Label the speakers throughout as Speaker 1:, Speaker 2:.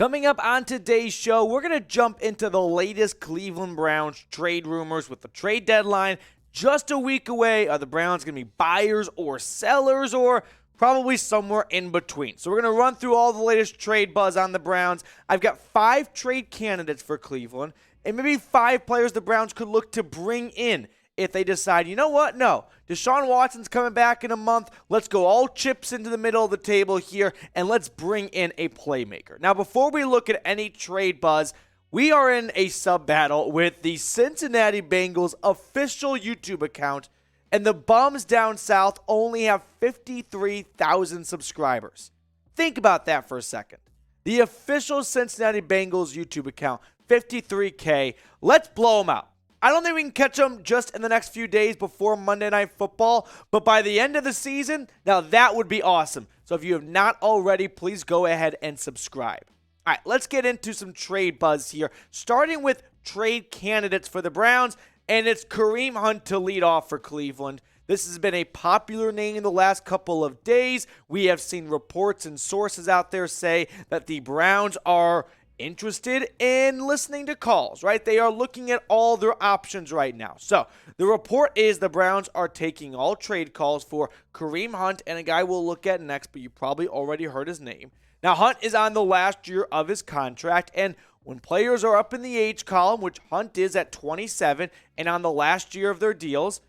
Speaker 1: Coming up on today's show, we're going to jump into the latest Cleveland Browns trade rumors with the trade deadline just a week away. Are the Browns going to be buyers or sellers, or probably somewhere in between? So we're going to run through all the latest trade buzz on the Browns. I've got 5 trade candidates for Cleveland, and maybe 5 players the Browns could look to bring in if they decide, you know what, no, Deshaun Watson's coming back in a month. Let's go all chips into the middle of the table here, and let's bring in a playmaker. Now, before we look at any trade buzz, we are in a sub-battle with the Cincinnati Bengals official YouTube account, and the bums down south only have 53,000 subscribers. Think about that for a second. The official Cincinnati Bengals YouTube account, 53K. Let's blow them out. I don't think we can catch them just in the next few days before Monday Night Football, but by the end of the season, now that would be awesome. So if you have not already, please go ahead and subscribe. All right, let's get into some trade buzz here, starting with trade candidates for the Browns, and it's Kareem Hunt to lead off for Cleveland. This has been a popular name in the last couple of days. We have seen reports and sources out there say that the Browns are interested in listening to calls, right? They are looking at all their options right now. So the report is the Browns are taking all trade calls for Kareem Hunt and a guy we'll look at next, but you probably already heard his name. Now, Hunt is on the last year of his contract, and when players are up in the age column, which Hunt is at 27 and on the last year of their deals,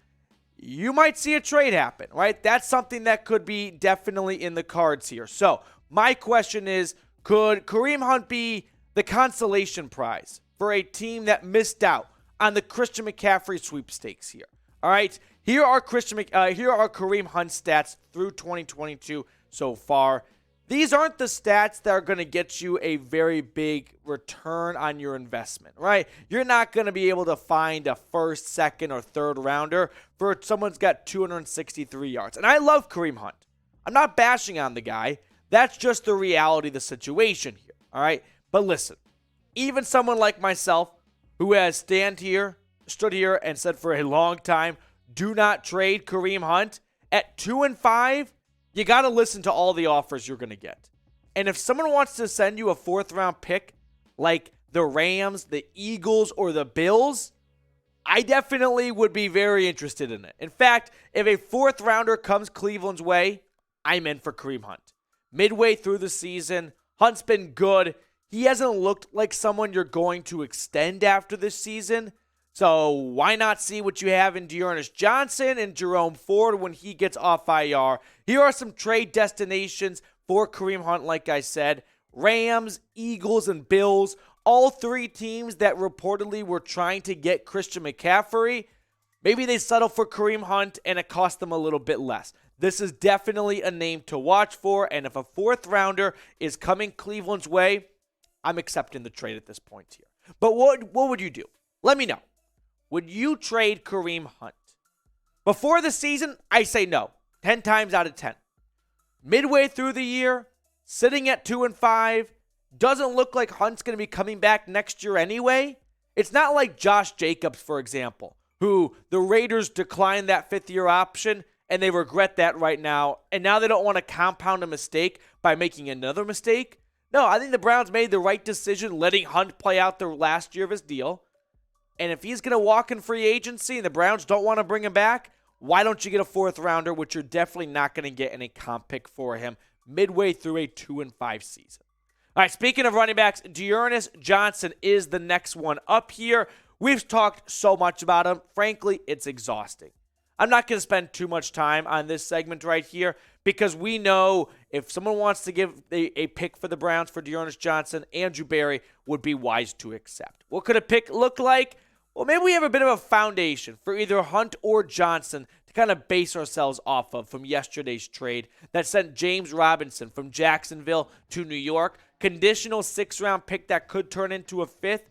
Speaker 1: you might see a trade happen, right? That's something that could be definitely in the cards here. So my question is, could Kareem Hunt be the consolation prize for a team that missed out on the Christian McCaffrey sweepstakes here? All right, here are Kareem Hunt stats through 2022 so far. These aren't the stats that are going to get you a very big return on your investment, right? You're not going to be able to find a first, second, or third rounder for someone's got 263 yards. And I love Kareem Hunt. I'm not bashing on the guy. That's just the reality of the situation here, all right? But listen, even someone like myself who has stood here and said for a long time, do not trade Kareem Hunt, at 2-5, you got to listen to all the offers you're going to get. And if someone wants to send you a 4th-round pick like the Rams, the Eagles, or the Bills, I definitely would be very interested in it. In fact, if a 4th-rounder comes Cleveland's way, I'm in for Kareem Hunt. Midway through the season, Hunt's been good. He hasn't looked like someone you're going to extend after this season. So why not see what you have in Daron Johnson and Jerome Ford when he gets off IR? Here are some trade destinations for Kareem Hunt, like I said. Rams, Eagles, and Bills. All 3 teams that reportedly were trying to get Christian McCaffrey. Maybe they settle for Kareem Hunt and it cost them a little bit less. This is definitely a name to watch for. And if a 4th rounder is coming Cleveland's way, I'm accepting the trade at this point here. But what would you do? Let me know. Would you trade Kareem Hunt? Before the season, I say no. 10 times out of 10. Midway through the year, sitting at 2-5, doesn't look like Hunt's going to be coming back next year anyway. It's not like Josh Jacobs, for example, who the Raiders declined that 5th-year option, and they regret that right now. And now they don't want to compound a mistake by making another mistake. No, I think the Browns made the right decision letting Hunt play out the last year of his deal. And if he's going to walk in free agency and the Browns don't want to bring him back, why don't you get a 4th rounder, which you're definitely not going to get in a comp pick for him midway through a 2-5 season. All right, speaking of running backs, Daron Johnson is the next one up here. We've talked so much about him. Frankly, it's exhausting. I'm not going to spend too much time on this segment right here because we know if someone wants to give a pick for the Browns for Daron Johnson, Andrew Berry would be wise to accept. What could a pick look like? Well, maybe we have a bit of a foundation for either Hunt or Johnson to kind of base ourselves off of from yesterday's trade that sent James Robinson from Jacksonville to New York. Conditional 6th-round pick that could turn into a 5th.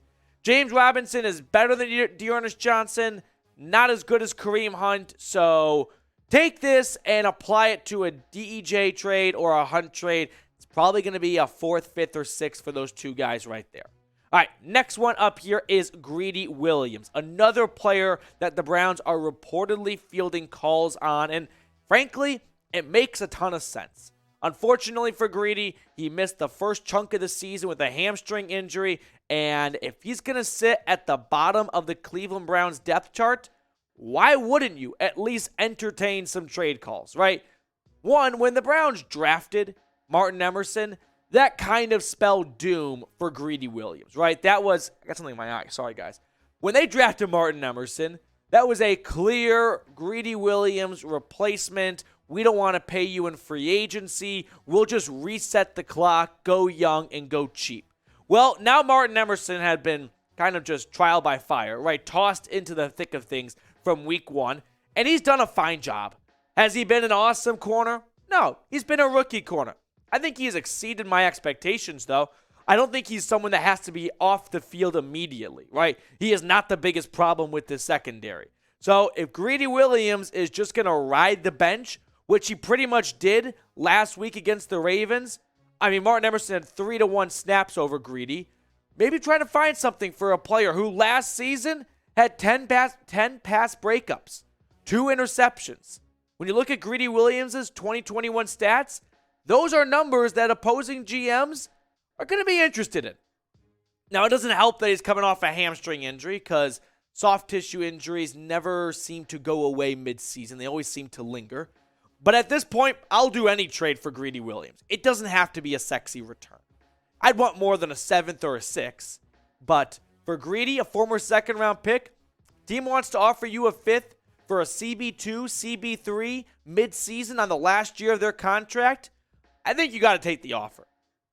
Speaker 1: James Robinson is better than Daron Johnson, not as good as Kareem Hunt. So take this and apply it to a DEJ trade or a Hunt trade. It's probably going to be a 4th, 5th, or 6th for those 2 guys right there. All right, next one up here is Greedy Williams, another player that the Browns are reportedly fielding calls on. And frankly, it makes a ton of sense. Unfortunately for Greedy, he missed the first chunk of the season with a hamstring injury, and if he's going to sit at the bottom of the Cleveland Browns depth chart, why wouldn't you at least entertain some trade calls, right? One, when the Browns drafted Martin Emerson, that kind of spelled doom for Greedy Williams, right? I got something in my eye, sorry guys. When they drafted Martin Emerson, that was a clear Greedy Williams replacement. We don't want to pay you in free agency. We'll just reset the clock, go young, and go cheap. Well, now Martin Emerson had been kind of just trial by fire, right? Tossed into the thick of things from week one, and he's done a fine job. Has he been an awesome corner? No, he's been a rookie corner. I think he's exceeded my expectations, though. I don't think he's someone that has to be off the field immediately, right? He is not the biggest problem with this secondary. So if Greedy Williams is just going to ride the bench, which he pretty much did last week against the Ravens, I mean, Martin Emerson had 3-1 snaps over Greedy. Maybe try to find something for a player who last season had 10 pass breakups, 2 interceptions. When you look at Greedy Williams' 2021 stats, those are numbers that opposing GMs are going to be interested in. Now, it doesn't help that he's coming off a hamstring injury because soft tissue injuries never seem to go away mid-season. They always seem to linger. But at this point, I'll do any trade for Greedy Williams. It doesn't have to be a sexy return. I'd want more than a 7th or a 6th. But for Greedy, a former second-round pick, team wants to offer you a 5th for a CB2, CB3 mid-season on the last year of their contract. I think you got to take the offer,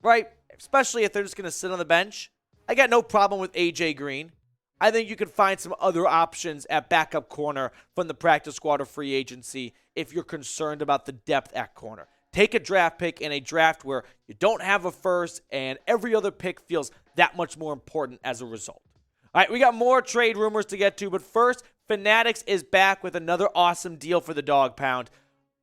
Speaker 1: right? Especially if they're just going to sit on the bench. I got no problem with A.J. Green. I think you can find some other options at backup corner from the practice squad or free agency if you're concerned about the depth at corner. Take a draft pick in a draft where you don't have a first and every other pick feels that much more important as a result. All right, we got more trade rumors to get to, but first, Fanatics is back with another awesome deal for the Dog Pound.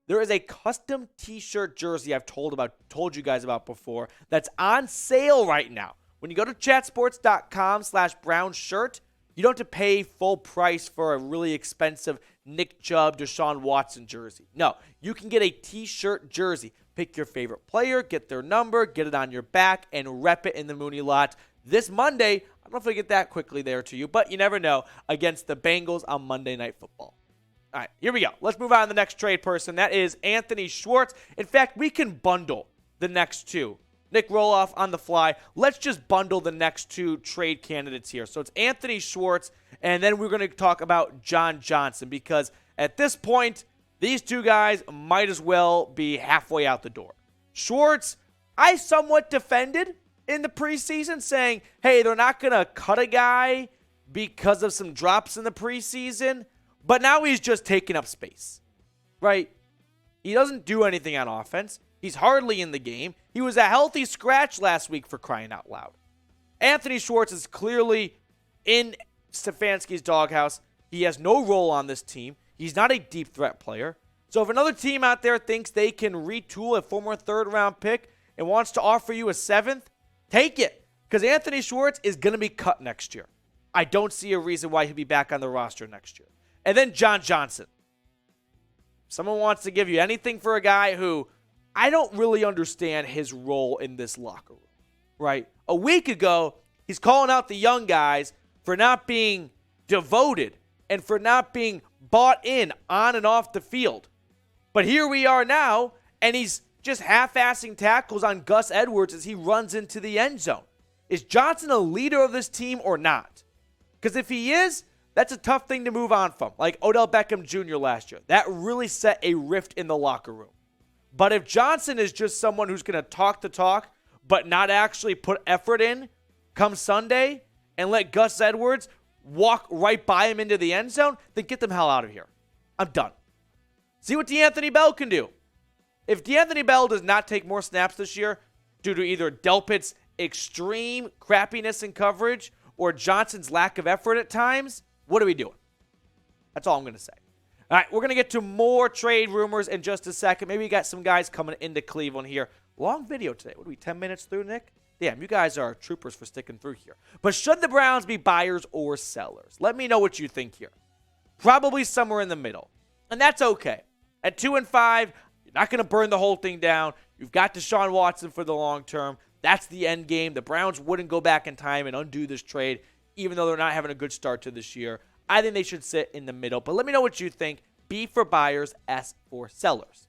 Speaker 1: There is a custom t-shirt jersey I've told you guys about before that's on sale right now. When you go to chatsports.com/brownshirt, you don't have to pay full price for a really expensive Nick Chubb, Deshaun Watson jersey. No, you can get a t-shirt jersey. Pick your favorite player, get their number, get it on your back, and rep it in the Mooney lot. This Monday, I don't know if I get that quickly there to you, but you never know, against the Bengals on Monday Night Football. All right, here we go. Let's move on to the next trade person. That is Anthony Schwartz. In fact, we can bundle the next two. Nick Roloff on the fly. Let's just bundle the next two trade candidates here. So it's Anthony Schwartz, and then we're going to talk about John Johnson because at this point, these two guys might as well be halfway out the door. Schwartz, I somewhat defended in the preseason saying, hey, they're not going to cut a guy because of some drops in the preseason. But now he's just taking up space, right? He doesn't do anything on offense. He's hardly in the game. He was a healthy scratch last week for crying out loud. Anthony Schwartz is clearly in Stefanski's doghouse. He has no role on this team. He's not a deep threat player. So if another team out there thinks they can retool a former third-round pick and wants to offer you a 7th, take it. Because Anthony Schwartz is going to be cut next year. I don't see a reason why he'll be back on the roster next year. And then John Johnson. Someone wants to give you anything for a guy who I don't really understand his role in this locker room, right? A week ago, he's calling out the young guys for not being devoted and for not being bought in on and off the field. But here we are now, and he's just half-assing tackles on Gus Edwards as he runs into the end zone. Is Johnson a leader of this team or not? Because if he is, that's a tough thing to move on from, like Odell Beckham Jr. last year. That really set a rift in the locker room. But if Johnson is just someone who's going to talk the talk but not actually put effort in come Sunday and let Gus Edwards walk right by him into the end zone, then get the hell out of here. I'm done. See what DeAnthony Bell can do. If DeAnthony Bell does not take more snaps this year due to either Delpit's extreme crappiness in coverage or Johnson's lack of effort at times, what are we doing? That's all I'm going to say. All right, we're going to get to more trade rumors in just a second. Maybe we got some guys coming into Cleveland here. Long video today. What are we, 10 minutes through, Nick? Damn, you guys are troopers for sticking through here. But should the Browns be buyers or sellers? Let me know what you think here. Probably somewhere in the middle. And that's okay. At 2-5, not going to burn the whole thing down. You've got Deshaun Watson for the long term. That's the end game. The Browns wouldn't go back in time and undo this trade, even though they're not having a good start to this year. I think they should sit in the middle. But let me know what you think. B for buyers, S for sellers.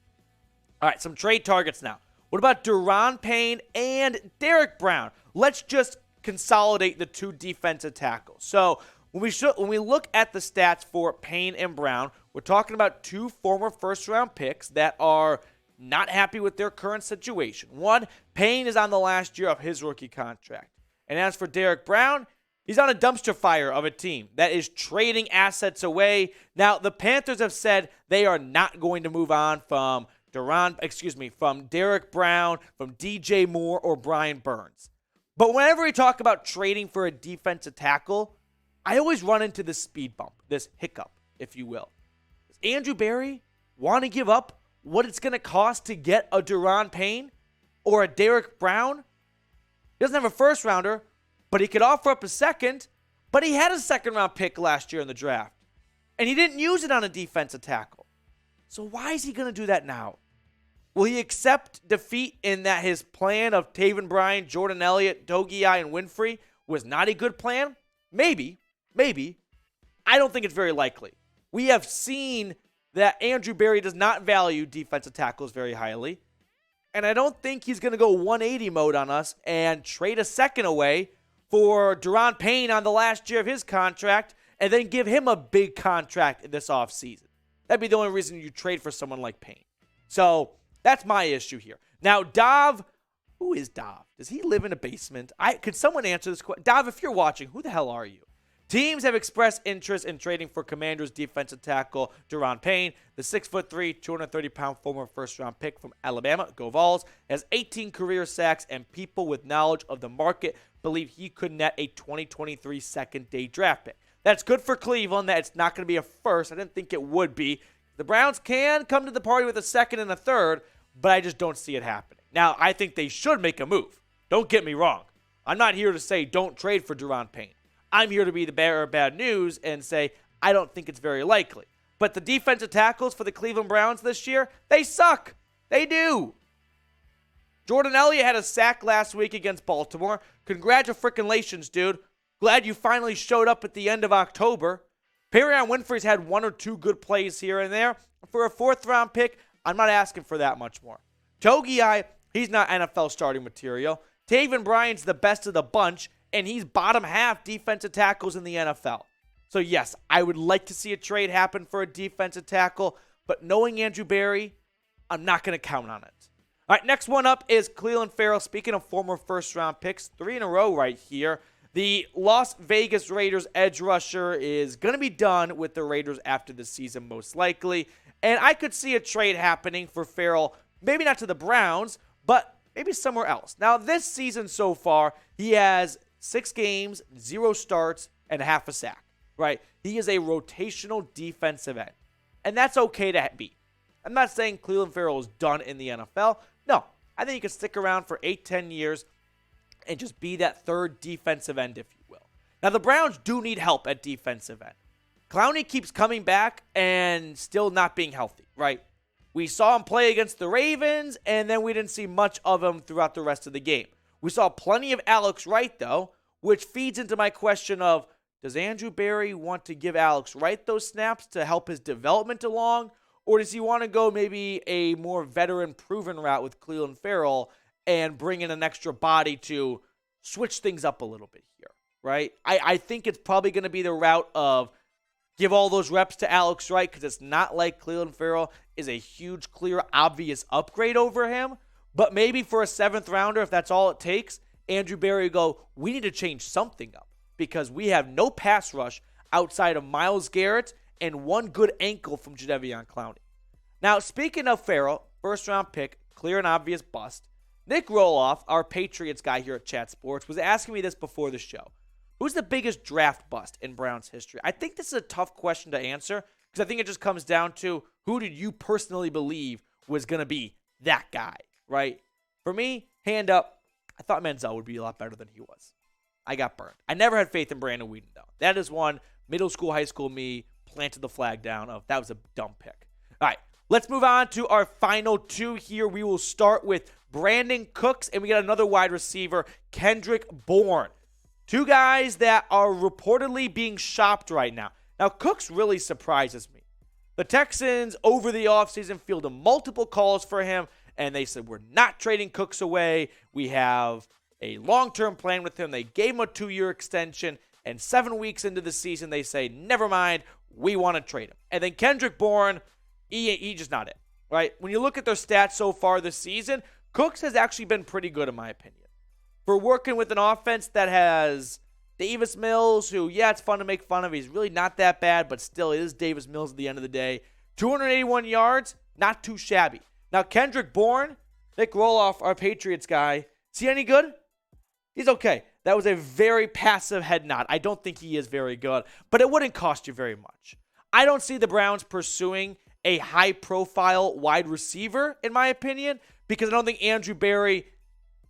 Speaker 1: All right, some trade targets now. What about Daron Payne and Derek Brown? Let's just consolidate the two defensive tackles. So when we look at the stats for Payne and Brown, we're talking about two former first-round picks that are not happy with their current situation. One, Payne is on the last year of his rookie contract. And as for Derek Brown, he's on a dumpster fire of a team that is trading assets away. Now, the Panthers have said they are not going to move on from Derek Brown, from DJ Moore, or Brian Burns. But whenever we talk about trading for a defensive tackle, I always run into this speed bump, this hiccup, if you will. Does Andrew Berry want to give up what it's going to cost to get a Daron Payne or a Derek Brown? He doesn't have a first rounder, but he could offer up a second. But he had a second-round pick last year in the draft, and he didn't use it on a defensive tackle. So why is he going to do that now? Will he accept defeat in that his plan of Taven Bryan, Jordan Elliott, Dogiai, and Winfrey was not a good plan? Maybe. I don't think it's very likely. We have seen that Andrew Berry does not value defensive tackles very highly, and I don't think he's going to go 180 mode on us and trade a second away for Daron Payne on the last year of his contract and then give him a big contract in this offseason. That'd be the only reason you trade for someone like Payne. So that's my issue here. Now, Dav, who is Dav? Does he live in a basement? Could someone answer this question? Dav, if you're watching, who the hell are you? Teams have expressed interest in trading for Commanders defensive tackle Daron Payne. The 6'3", 230-pound former first-round pick from Alabama, go Vols, has 18 career sacks, and people with knowledge of the market believe he could net a 2023 second-day draft pick. That's good for Cleveland that it's not going to be a first. I didn't think it would be. The Browns can come to the party with a second and a third, but I just don't see it happening. Now, I think they should make a move. Don't get me wrong. I'm not here to say don't trade for Daron Payne. I'm here to be the bearer of bad news and say I don't think it's very likely. But the defensive tackles for the Cleveland Browns this year, they suck. They do. Jordan Elliott had a sack last week against Baltimore. Congratulations, dude. Glad you finally showed up at the end of October. Perrion Winfrey's had one or two good plays here and there. For a fourth-round pick, I'm not asking for that much more. Togiai, he's not NFL starting material. Taven Bryan's the best of the bunch, and he's bottom half defensive tackles in the NFL. So yes, I would like to see a trade happen for a defensive tackle, but knowing Andrew Berry, I'm not going to count on it. All right, next one up is Clelin Ferrell. Speaking of former first-round picks, 3 in a row right here. The Las Vegas Raiders edge rusher is going to be done with the Raiders after the season, most likely. And I could see a trade happening for Ferrell, maybe not to the Browns, but maybe somewhere else. Now, this season so far, he has 6 games, 0 starts, and half a sack, right? He is a rotational defensive end, and that's okay to be. I'm not saying Clelin Ferrell is done in the NFL. No, I think he could stick around for 8-10 years and just be that third defensive end, if you will. Now, the Browns do need help at defensive end. Clowney keeps coming back and still not being healthy, right? We saw him play against the Ravens, and then we didn't see much of him throughout the rest of the game. We saw plenty of Alex Wright, though, which feeds into my question of, does Andrew Berry want to give Alex Wright those snaps to help his development along, or does he want to go maybe a more veteran-proven route with Clelin Ferrell and bring in an extra body to switch things up a little bit here, right? I think it's probably going to be the route of give all those reps to Alex Wright, because it's not like Clelin Ferrell is a huge, clear, obvious upgrade over him. But maybe for a 7th rounder, if that's all it takes, Andrew Berry will go, we need to change something up because we have no pass rush outside of Myles Garrett and one good ankle from Jadeveon Clowney. Now, speaking of Ferrell, first-round pick, clear and obvious bust. Nick Roloff, our Patriots guy here at Chat Sports, was asking me this before the show. Who's the biggest draft bust in Browns history? I think this is a tough question to answer because I think it just comes down to who did you personally believe was going to be that guy, right? For me, hand up, I thought Manziel would be a lot better than he was. I got burned. I never had faith in Brandon Whedon, though. That is one middle school, high school me planted the flag down of that was a dumb pick. All right, Let's move on to our final two here. We will start with Brandon Cooks, and we got another wide receiver, Kendrick Bourne. Two guys that are reportedly being shopped right now. Now, Cooks really surprises me. The Texans, over the offseason, fielded multiple calls for him, and they said, we're not trading Cooks away. We have a long-term plan with him. They gave him a 2-year extension, and 7 weeks into the season, they say, never mind, we want to trade him. And then Kendrick Bourne, he just not it, right? When you look at their stats so far this season, Cooks has actually been pretty good in my opinion. For working with an offense that has Davis Mills, who, yeah, it's fun to make fun of. He's really not that bad, but still, it is Davis Mills at the end of the day. 281 yards, not too shabby. Now, Kendrick Bourne, Nick Roloff, our Patriots guy, is he any good? He's okay. That was a very passive head nod. I don't think he is very good, but it wouldn't cost you very much. I don't see the Browns pursuing a high-profile wide receiver, in my opinion, because I don't think Andrew Berry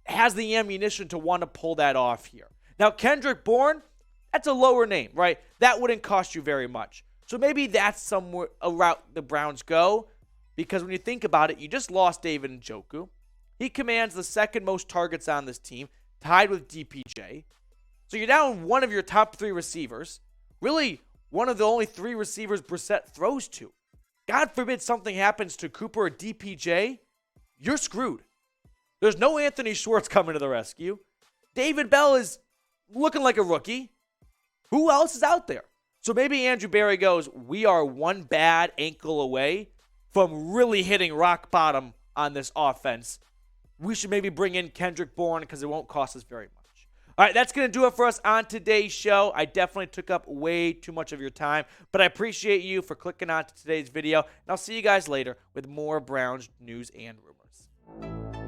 Speaker 1: has the ammunition to want to pull that off here. Now, Kendrick Bourne, that's a lower name, right? That wouldn't cost you very much. So maybe that's somewhere a route the Browns go, because when you think about it, you just lost David Njoku. He commands the second most targets on this team, tied with DPJ. So you're down one of your top 3 receivers, really one of the only 3 receivers Brissett throws to. God forbid something happens to Cooper or DPJ, you're screwed. There's no Anthony Schwartz coming to the rescue. David Bell is looking like a rookie. Who else is out there? So maybe Andrew Berry goes, we are one bad ankle away from really hitting rock bottom on this offense. We should maybe bring in Kendrick Bourne because it won't cost us very much. All right, that's going to do it for us on today's show. I definitely took up way too much of your time, but I appreciate you for clicking on to today's video, and I'll see you guys later with more Browns news and rumors.